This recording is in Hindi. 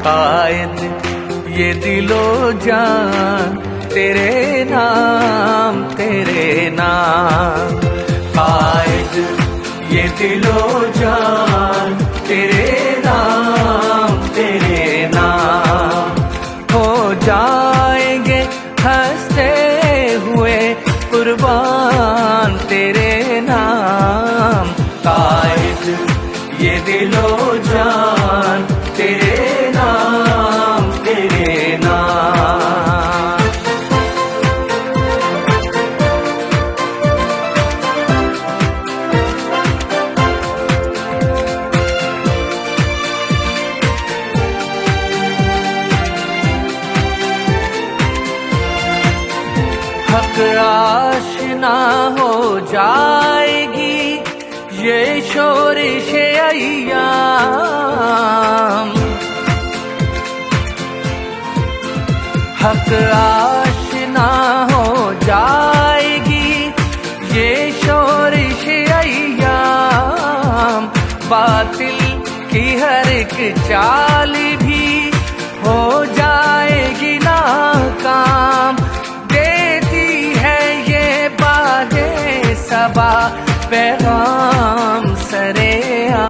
कायद ये दिलो जान तेरे नाम कायद ये दिलो जान तेरे नाम हो जाएंगे हंसते हुए कुर्बान तेरे नाम। कायद ये दिलो जान तेरे नाम हक आशना हो जाएगी ये शोरिश अय्याम। हक आशना हो जाएगी ये शोरिश अय्याम। बातिल की हर एक चाल भी हो